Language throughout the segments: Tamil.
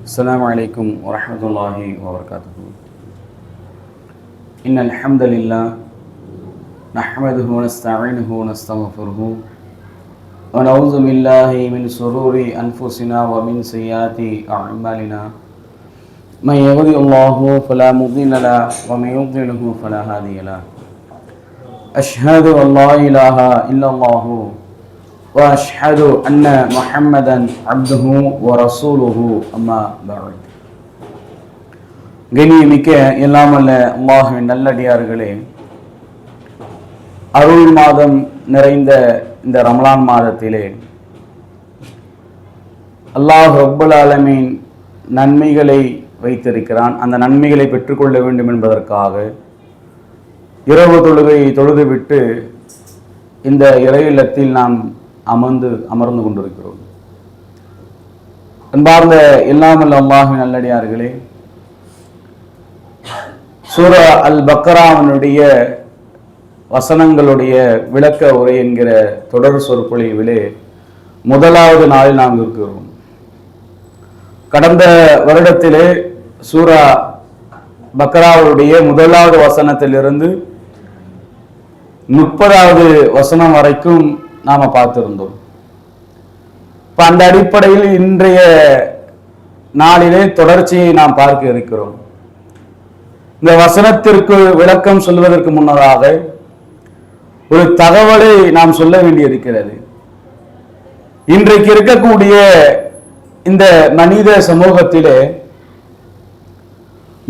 السلام عليكم ورحمة الله وبركاته. إن الحمد لله نحمده ونستعينه ونستغفره ونعوذ بالله من شرور أنفسنا ومن سيئات أعمالنا. من يهده الله فلا مضل له ومن يضلل فلا هادي له. أشهد أن لا إله إلا الله وأشهد أن محمدا عبده ورسوله أما بعد. கண்ணியமிக்க எல்லாம் வல்ல அல்லாஹ்வின் நல்லடியார்களே, அருள் மாதம் நிறைந்த இந்த ரமலான் மாதத்திலே அல்லாஹ் ரப்புல் ஆலமீன் நன்மைகளை வைத்திருக்கிறான். அந்த நன்மைகளை பெற்றுக்கொள்ள வேண்டும் என்பதற்காக இரவு தொழுகையை தொழுதுவிட்டு இந்த இறை இல்லத்தில் நாம் அமர்ந்து கொண்டிருக்கிறோம். அன்பார்ந்த எல்லாம் வல்ல அல்லாஹ்வின் நல்லடியார்களே, சூரா அல் பக்ராவினுடைய வசனங்களுடைய விளக்க உரை என்கிற தொடர் சொற்பொழிவிலே முதலாவது நாளில் நாம் இருக்கிறோம். கடந்த வருடத்திலே சூரா பக்ராவுடைய முதலாவது வசனத்திலிருந்து 30வது வசனம் வரைக்கும் நாம பார்த்திருந்தோம். இப்ப அந்த அடிப்படையில் இன்றைய நாளிலே தொடர்ச்சியை நாம் பார்க்க இருக்கிறோம். இந்த வசனத்திற்கு விளக்கம் சொல்வதற்கு முன்னதாக ஒரு தகவலை நாம் சொல்ல வேண்டியிருக்கிறது. இன்றைக்கு இருக்கக்கூடிய இந்த மனித சமூகத்திலே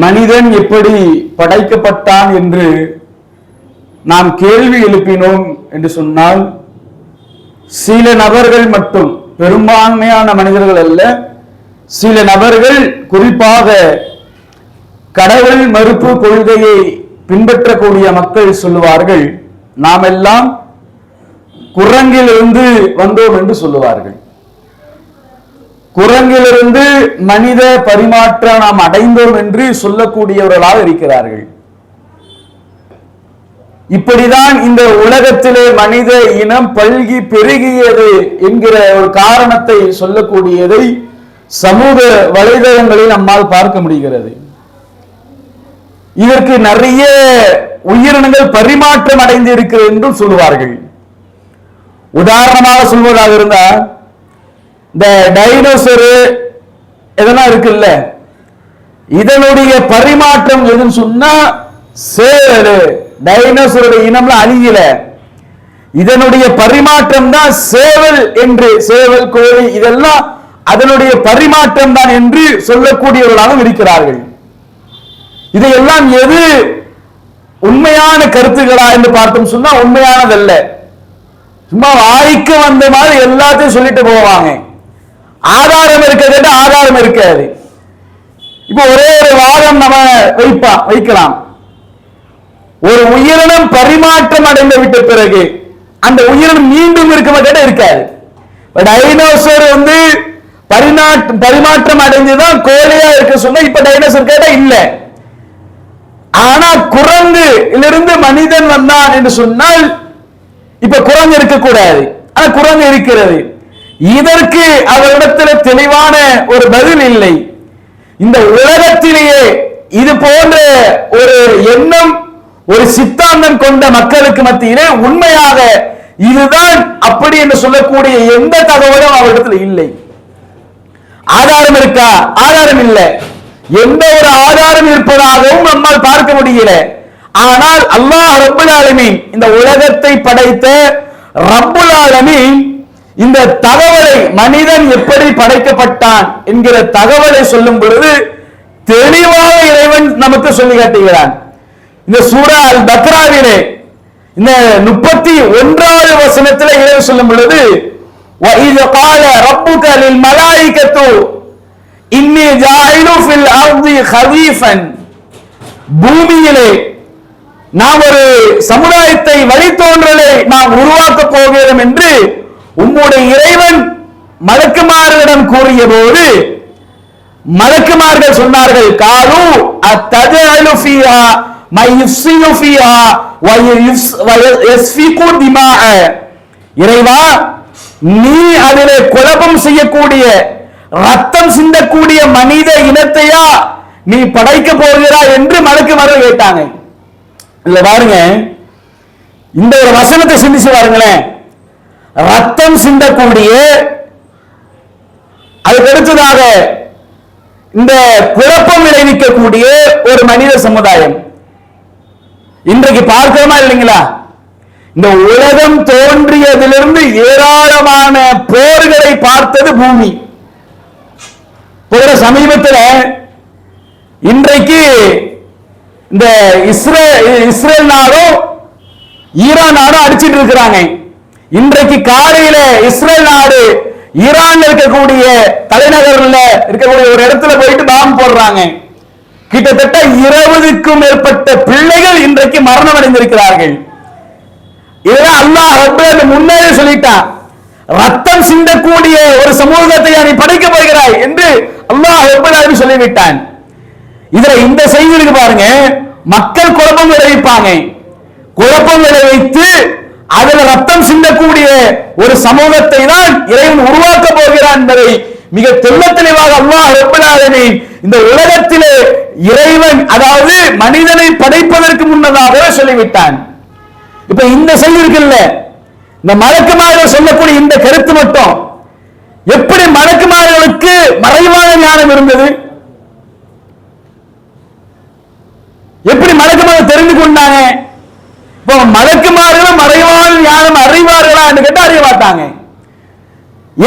மனிதன் எப்படி படைக்கப்பட்டான் என்று நாம் கேள்வி எழுப்பினோம் என்று சொன்னால், சில நபர்கள் மட்டும், பெரும்பான்மையான மனிதர்கள் அல்ல, சில நபர்கள், குறிப்பாக கடவுள் மறுப்பு கொள்கையை பின்பற்றக்கூடிய மக்கள் சொல்லுவார்கள், நாம் எல்லாம் குரங்கிலிருந்து வந்தோம் என்று சொல்லுவார்கள். குரங்கிலிருந்து மனித பரிமாற்றம் நாம் அடைந்தோம் என்று சொல்லக்கூடியவர்களாக இருக்கிறார்கள். இப்படிதான் இந்த உலகத்திலே மனித இனம் பல்கி பெருகியது என்கிற ஒரு காரணத்தை சொல்லக்கூடியதை சமூக வலைதளங்களில் நம்மால் பார்க்க முடிகிறது. இதற்கு நிறைய உயிரினங்கள் பரிமாற்றம் அடைந்து இருக்கிறது என்றும் சொல்லுவார்கள். உதாரணமாக சொல்வதாக இருந்தா, இந்த டைனோசர் இதெல்லாம் இருக்குல்ல, இதனுடைய பரிமாற்றம் எதுன்னு சொன்னா சேவல். டைனோசருடைய இனம்ல அழியல, இதனுடைய பரிமாற்றம் தான் சேவல் என்று, சேவல், கோழி இதெல்லாம் அதனுடைய பரிமாற்றம் தான் என்று சொல்லக்கூடியவர்களாக இருக்கிறார்கள். இதையெல்லாம் எது உண்மையான கருத்துக்களா என்று பார்த்தோம் சொன்னா உண்மையானதல்ல. சும்மா வாய்க்கு வந்த மாதிரி எல்லாத்தையும் சொல்லிட்டு போவாங்க. ஆதாரம் இருக்கிறது, ஆதாரம் இருக்காது. இப்போ ஒரே ஒரு வாதம் நம்ம வைக்கலாம். ஒரு உயிரினம் பரிமாற்றம் அடைந்து விட்ட பிறகு அந்த உயிரினம் மீண்டும் இருக்காது. டைனோசர் பரிமாற்றம் அடைந்துதான் கோழியா இருக்க சொன்னா இப்ப டைனோசர் கேட்டா இல்ல. ஆனா குரங்கிலிருந்து மனிதன் வந்தான் என்று சொன்னால் இப்ப குரங்கு இருக்கக்கூடாது, ஆனா குரங்கு இருக்கிறது. இதற்கு அவரிடத்தில் தெளிவான ஒரு பதில் இல்லை. இந்த உலகத்திலேயே இது போன்ற ஒரு எண்ணம், ஒரு சித்தாந்தம் கொண்ட மக்களுக்கு மத்தியிலே உண்மையாக இதுதான் அப்படி என்று சொல்லக்கூடிய எந்த தகவலும் அவரிடத்தில் இல்லை. ஆதாரம் இருக்கா? ஆதாரம் இல்லை. எந்த ஒரு ஆதாரம் இருப்பதாகவும் நம்மால் பார்க்க முடியல. ஆனால் அல்லாஹ் ரப்புல் ஆலமீன், இந்த உலகத்தை படைத்த ரப்புல் ஆலமீன், இந்த தகவலை, மனிதன் எப்படி படைக்கப்பட்டான் என்கிற தகவலை சொல்லும் பொழுது தெளிவாக இறைவன் நமக்கு சொல்லி காட்டுகிறான். இந்த சூரா அல் பக்ராவிலே இந்த 31வது வசனத்தில் இறைவன் சொல்லும் பொழுது, وَإِذْ قَالَ رَبُّكَ لِلْمَلَائِكَةِ إِنِّي جَاعِلٌ فِي الْأَرْضِ خَلِيفَةً, பூமியிலே நாம் ஒரு சமுதாயத்தை, வழித்தோன்றலை நாம் உருவாக்க போகிறோம் என்று உம்முடைய இறைவன் மலக்குமார்களிடம் கூறிய போது மலக்குமார்கள் சொன்னார்கள், காலு அத்தஜஅலு ஃபீஹா மை யுஃப்ஸிது ஃபீஹா வ யஸ்ஃபிகு திமாஅ, இறைவா நீ அதிலே குழப்பம் செய்யக்கூடிய, ரத்தம் சிந்தக்கூடிய மனித இனத்தையா நீ படைக்க போகிறாய் என்று மலக்குமார்கள் கேட்டாங்க. இல்ல பாருங்க, இந்த ஒரு வசனத்தை சிந்திச்சு பாருங்களேன். ரத்தம் சிந்தக்கூடிய, அதுக்கு அடுத்ததாக இந்த குழப்பம் விளைவிக்கக்கூடிய ஒரு மனித சமுதாயம் இன்றைக்கு பார்க்கிறோமா இல்லைங்களா? இந்த உலகம் தோன்றியதிலிருந்து ஏராளமான போர்களை பார்த்தது பூமி. சமீபத்தில் இன்றைக்கு இந்த இஸ்ரேல் நாடும் ஈரான் நாடும் அடிச்சிட்டு இருக்கிறாங்க. இன்றைக்கு காலையில இஸ்ரேல் நாடு ஈரான் இருக்கக்கூடிய தலைநகர்ல இருக்கக்கூடிய ஒரு இடத்துல போயிட்டு பாம்பு போடுறாங்க. கிட்டத்தட்ட 20க்கும் மேற்பட்ட பிள்ளைகள் இன்றைக்கு மரணம் அடைந்திருக்கிறார்கள். இதெல்லாம் அல்லாஹ் ரப்பல் முன்னே சொல்லிட்டான், ரத்தம் சிந்தக்கூடிய ஒரு சமூகத்தை நீ படைக்க போகிறாய் என்று அல்லாஹ் ரப்பல் சொல்லிவிட்டான். இதுல இந்த செய்திக்கு பாருங்க, மக்கள் குழப்பம் விளைவிப்பாங்க. குழப்பம் விளைவித்து அதுல ரத்தம் சிந்தக்கூடிய ஒரு சமூகத்தை தான் இறைவன் உருவாக்க போகிறான் என்பதை மிக தெள்ள தெளிவாக அல்லாஹ் ரப்பல் ஆலமீன் இந்த உலகத்திலே இறைவன், அதாவது மனிதனை படைப்பதற்கு முன்னதாக சொல்லிவிட்டான். இப்ப இந்த செய்தி இருக்குல்ல, இந்த மலக்குமார்கள் சொல்லக்கூடிய இந்த கருத்து மட்டும் எப்படி மலக்குமார்களுக்கு மறைவான ஞானம் இருந்தது? எப்படி மலக்குமார்கள் தெரிந்து கொண்டாங்க? இப்போ மலக்குமார்களும் மறைவான ஞானம் அறிவார்களா என்று கேட்டு அறிய மாட்டாங்க.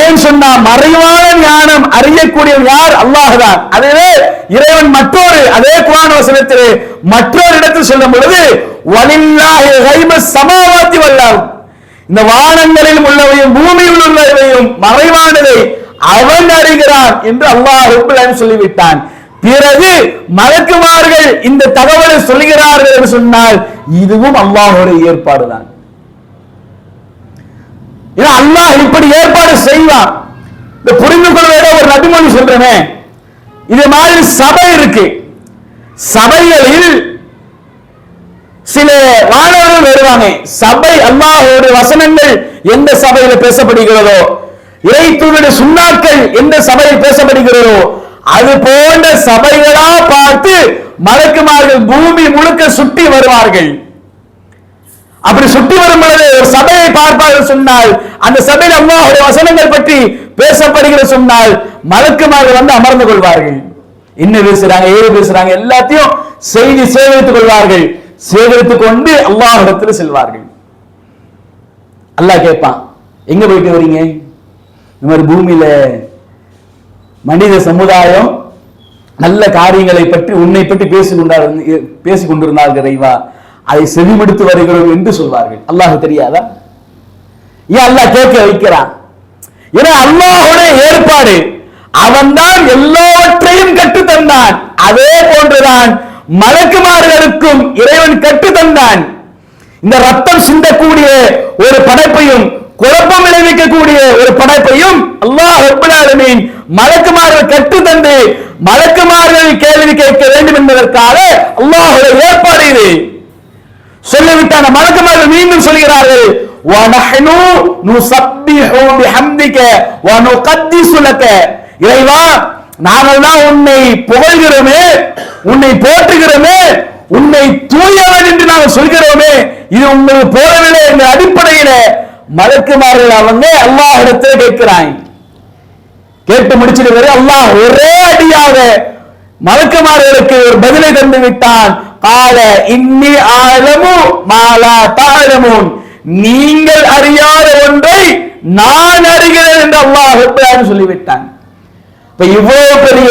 ஏன் சொன்னா மறைவான ஞானம் அறியக்கூடியவன் யார்? அல்லாஹ் தான். அதுவே இறைவன் மற்றொரு அதே குர்ஆன் வசனத்திலே மற்றொரு இடத்தில் சொல்லும் பொழுது வலில்லாஹி கைபஸ் சமாவாத்தி வல்லாஹ், இந்த வானங்களில் உள்ளவையும் பூமியில் உள்ளவையும் மறைவானதை அவன் அறிகிறான் என்று அல்லாஹ் ரப்பல் ஆலமீன் சொல்லிவிட்டான். பிறகு மலக்குமார்கள் இந்த தகவலை சொல்கிறார்கள் என்று சொன்னால் இதுவும் அல்லாஹ்வுடைய ஏற்பாடு தான். அல்லாஹ் இப்படி ஏற்பாடு செய்வான். இந்த புரிந்து கொள்வத ஒரு நபிமொழி சொல்றேன். இது மாதிரி சபை இருக்கு. சபைகளில் சில வானவர்கள் வருவாங்க. சபை அல்லாஹ்வுடைய வசனங்கள் எந்த சபையில பேசப்படுகிறதோ, இறை தூதருடைய சுன்னாக்கள் எந்த சபையில் பேசப்படுகிறதோ அது போன்ற சபைகளா பார்த்து மலக்குமார்கள் பூமி முழுக்க சுற்றி வருவார்கள். அப்படி சுற்றி வரும் பொழுது ஒரு சபையை பார்ப்பார்கள் சொன்னால் அந்த சபையில் அல்லாஹ்வுடைய வசனங்கள் பற்றி பேசப்படுகிற சொன்னால் மலக்குமார்கள் வந்து அமர்ந்து கொள்வார்கள். என்ன பேசுறாங்க, ஏது பேசுறாங்க எல்லாத்தையும் செய்தி சேகரித்துக் கொள்வார்கள். சேகரித்துக் கொண்டு அல்லாஹ்விடத்தில் செல்வார்கள். அல்லாஹ் கேட்பான், எங்க போயிட்டு வரீங்க? இந்த மாதிரி பூமியில மனித சமுதாயம் நல்ல காரியங்களை பற்றி உன்னை பற்றி பேசிக் கொண்டிருந்தார்கள் இறைவா, அதை செவிமடுத்து வருகிறோம் என்று சொல்வார்கள். அல்லாஹ் தெரியாதா? ஏன் அல்லாஹ் கேட்க வைக்கிறான்? ஏன்னா அல்லாஹ்வுடைய ஏற்பாடு, அவன்தான் எல்லாவற்றையும் கற்றுத்தந்தான். அதே போன்றுதான் மலக்குமார்களுக்கும் இறைவன் கற்றுத்தந்தான். இந்த ரத்தம் சிந்தக்கூடிய ஒரு படைப்பையும் குழப்பம் விளைவிக்கக்கூடிய ஒரு படைப்பையும் அல்லாஹ் ரப்பல் ஆலமீன் மலக்குமார்கள் கற்றுத்தந்து மலக்குமார்கள் கேள்வி கேட்க வேண்டும் என்பதற்காக அல்லாஹ்வுடைய ஏற்பாடு இது. சொல்லிவிட்டான மலக்குமார்கள் மீண்டும் சொல்கிறார்கள், வநஹ்னு நுஸப்பிஹு பிஹம்திக வனுகத்திஸு லக, இறைவா நாங்கள் தான் உன்னை புகழ்கிறோமே, உன்னை போற்றுகிறோமே, உன்னை தூயவன் என்று நாங்கள் சொல்கிறோமே, இது உங்களுக்கு போதவில்லை என்ற அடிப்படையில மலக்குமார்கள் அவங்க அல்லாஹ் இடத்தில் கேட்கிறாங்க. கேட்டு முடிச்சிட்டு அல்லாஹ் ஒரே அடியாக மலக்குமார்களுக்கு ஒரு பதிலை தந்து விட்டான். கால இன்னி ஆலமு மாலா தஅலமூன், நீங்கள் அறியாத ஒன்றை நான் அறிகிறேன் என்று அல்லாஹ் சொல்லிவிட்டான். இப்ப இவ்வளவு பெரிய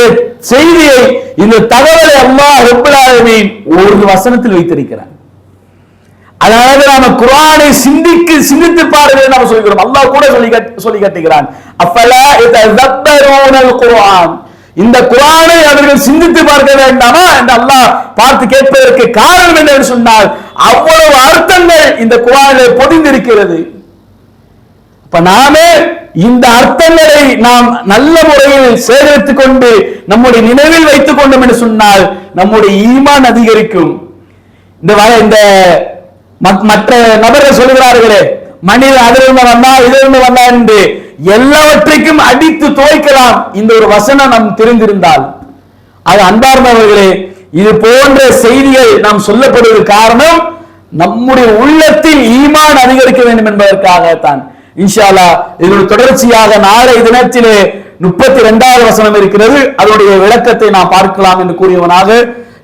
செய்தியை, இந்த தகவலை அல்லாஹ் ரப்பல் ஆலமீன் ஒரு வசனத்தில் வைத்திருக்கிறான். அதனால நாம குர்ஆனை சிந்தித்து பாருங்கள் நாம சொல்கிறோம். அல்லாஹ் கூட சொல்லி காட்டுகிறான், அஃபலா யததப்பரூனல் குர்ஆன், இந்த குர்ஆனை அவர்கள் சிந்தித்து பார்க்க வேண்டாமா என்று அல்லாஹ் பார்த்து கேட்பதற்கு காரணம் என்ன சொன்னால் அவ்வளவு அர்த்தங்கள் இந்த குர்ஆனிலே பொதிந்திருக்கிறது. இப்ப நாமே இந்த அர்த்தங்களை நாம் நல்ல முறையில் சேகரித்துக் கொண்டு நம்முடைய நினைவில் வைத்துக் கொண்டோம் என்று சொன்னால் நம்முடைய ஈமான் அதிகரிக்கும். இந்த மற்ற நபர்கள் சொல்கிறார்களே, மனிதன் அதிலிருந்து வந்தா இதிலிருந்து வந்தா என்று எல்லாவற்றையும் அடித்து துவைக்கலாம் இந்த ஒரு வசனம் நாம் தெரிந்திருந்தால். அது அன்பார்ந்தவர்களே, இது போன்ற செய்திகள் நாம் சொல்லப்படுவது காரணம் நம்முடைய உள்ளத்தில் ஈமான் அதிகரிக்க வேண்டும் என்பதற்காகத்தான். இன்ஷா அல்லாஹ் இதனுடைய தொடர்ச்சியாக நாளை தினத்திலே 32வது வசனம் இருக்கிறது, அதனுடைய விளக்கத்தை நாம் பார்க்கலாம் என்று கூறியவனாக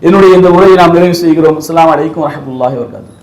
என்னுடைய இந்த உரையை நாம் நிறைவு செய்கிறோம். அஸ்ஸலாமு அலைக்கும் வரஹ்மத்துல்லாஹி வபரகாத்துஹு.